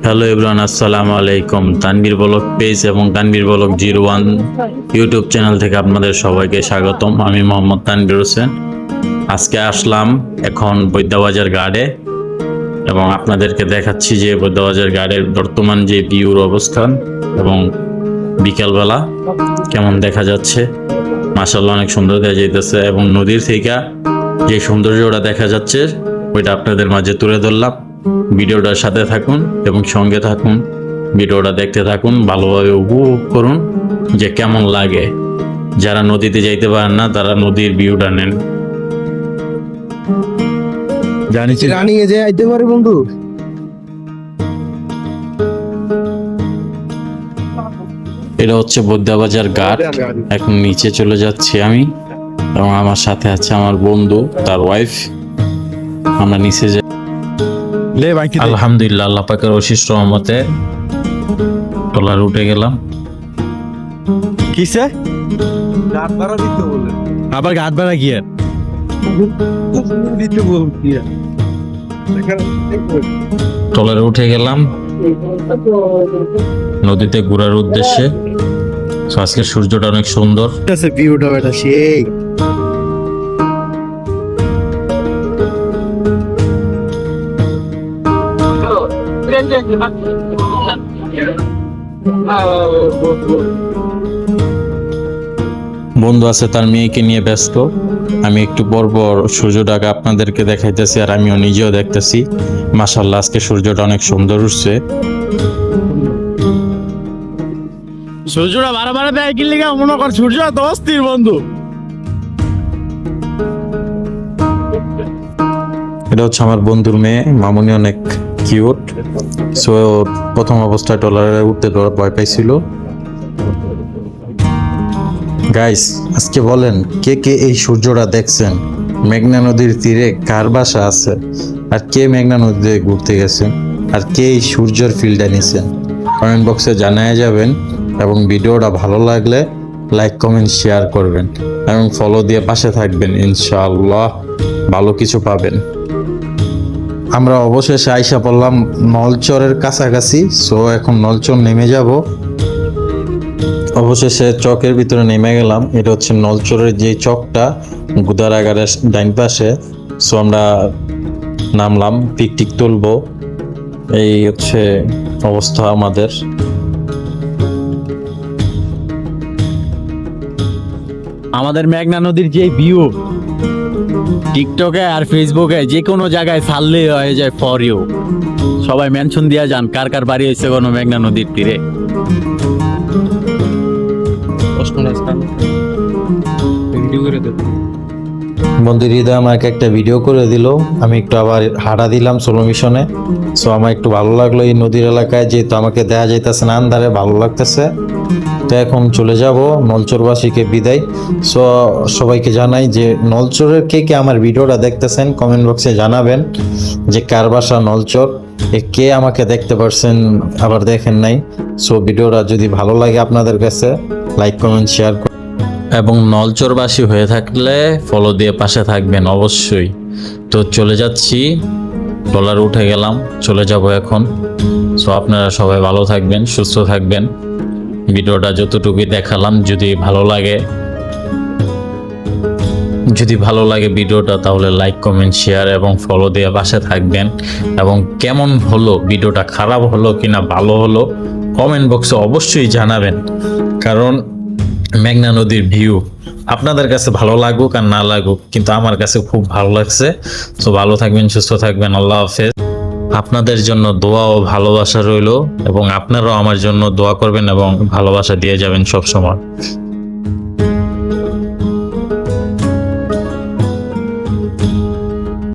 Hello everyone, আসসালামু আলাইকুম। Tanvir blog page এবং তানভীর ব্লগ 01 ইউটিউব চ্যানেল থেকে আপনাদের সবাইকে স্বাগতম। আমি মোহাম্মদ তানভীর হোসেন। আজকে আসলাম এখন বৈদ্যবাজার ঘাটে এবং আপনাদেরকে দেখাচ্ছি যে বৈদ্যবাজার ঘাটের বর্তমান যে ভিউর অবস্থান এবং বিকালবেলা কেমন দেখা যাচ্ছে। মাশাআল্লাহ অনেক সুন্দর দেখা যাইতেছে এবং নদীর থেকে যে সৌন্দর্যটা দেখা যাচ্ছে ওইটা আপনাদের মাঝে তুলে ধরলাম। ভিডিওটার সাথে থাকুন এবং সঙ্গে থাকুন, ভিডিওটা দেখতে থাকুন, ভালোভাবে উপভোগ করুন যে কেমন লাগে। যারা নদীতে যাইতে পারেন না তারা নদীর ভিউটা নেন। জানিস রানিং এ যে আইতে পারে বন্ধু। এটা হচ্ছে বৈদ্যবাজার ঘাট। এখন নিচে চলে যাচ্ছি আমি এবং আমার সাথে আছে আমার বন্ধু, তার ওয়াইফ। আমরা নিচে যাই। লে ভাই কি আলহামদুলিল্লাহ, আল্লাহ পাকের অশেষ রহমতে ট্রলার উঠে গেলাম। কিসে ঘাট ভাড়া দিতে বলে আবার ঘাট ভাড়া গিয়ে দিতে বল কি ট্রলারে উঠে গেলাম নদীতে ঘোরার উদ্দেশ্যে। তো আজকে সূর্যটা অনেক সুন্দর। আছে ভিউটা বেটা সেই বন্ধু আছে তার মেয়েকে নিয়ে ব্যস্ত। আমি একটু পর পর সূর্যটাকে আপনাদেরকে দেখাইতেছি আর আমিও নিজেও দেখতেছি। মাশাআল্লাহ আজকে সূর্যটা অনেক সুন্দর উঠছে। সূর্যটা বারবার দেয় কি লিগা মনে কর সূর্য তো অস্থির বন্ধু। এটা হচ্ছে আমার বন্ধুর মেয়ে, মামুনি অনেক কিউট। সো প্রথম অবস্থায় ট্রলারে উঠতে ভয় পাইছিল। গাইস আজকে বলেন কে কে এই সূর্যটা দেখছেন? মেঘনা নদীর তীরে কার বাসা আছে? আর কে মেঘনা নদীতে ঘুরতে গেছেন? আর কে এই সূর্যের ফিল্ডটা নিছেন? কমেন্ট বক্সে জানায় যাবেন এবং ভিডিওটা ভালো লাগলে লাইক কমেন্ট শেয়ার করবেন এবং ফলো দিয়ে পাশে থাকবেন। ইনশাআল্লাহ ভালো কিছু পাবেন। আমরা অবশেষে আইসা পড়লাম নলচরের কাছাকাছি। সো এখন নলচর নেমে যাব। অবশেষে চকের ভিতরে নেমে গেলাম। এটা হচ্ছে নলচরের যে চকটা গুদারাগারের ডাইন পাশে। সো আমরা নামলাম, পিকটিক তুলবো। এই হচ্ছে অবস্থা আমাদের। আমাদের মেঘনা নদীর যে ভিউ টিকটকে আর ফেসবুকে যে কোনো জায়গায় ছাড়লেই হয়ে যায় ফর ইউ। সবাই মেনশন দিয়া যান কার কার বাড়ি হয়েছে কোনো মেঘনা নদীর তীরে। বন্ধু হৃদয় আমাকে একটা ভিডিও করে দিল। আমি একটু আবার হাঁটা দিলাম সোলো মিশনে। সো আমার একটু ভালো লাগলো এই নদীর এলাকায়, যেহেতু আমাকে দেখা যাইতেছে না আন্ধারে, ভালো লাগতেছে। তো এখন চলে যাব নলচরবাসীকে বিদায়। সো সবাইকে জানাই যে নলচরের কে কে আমার ভিডিওটা দেখতেছেন কমেন্ট বক্সে জানাবেন যে কার বাসা নলচর, কে আমাকে দেখতে পারছেন আবার দেখেন নাই। সো ভিডিওটা যদি ভালো লাগে আপনাদের কাছে লাইক কমেন্ট শেয়ার এবং নলচরবাসী হয়ে থাকলে ফলো দিয়ে পাশে থাকবেন অবশ্যই। তো চলে যাচ্ছি, ট্রলার উঠে গেলাম, চলে যাব এখন। সো আপনারা সবাই ভালো থাকবেন, সুস্থ থাকবেন। ভিডিওটা যতটুকুই দেখালাম যদি ভালো লাগে ভিডিওটা, তাহলে লাইক কমেন্ট শেয়ার এবং ফলো দিয়ে পাশে থাকবেন। এবং কেমন হলো ভিডিওটা, খারাপ হলো কিনা ভালো হলো কমেন্ট বক্সে অবশ্যই জানাবেন। কারণ মেঘনা নদীর ভিউ আপনাদের কাছে ভালো লাগুক আর না লাগুক, কিন্তু আমার কাছে খুব ভালো লাগছে। তো ভালো থাকবেন, সুস্থ থাকবেন। আল্লাহ হাফেজ। আপনাদের জন্য দোয়া ও ভালোবাসা রইল এবং আপনারাও আমার জন্য দোয়া করবেন এবং ভালোবাসা দিয়ে যাবেন সব সময়।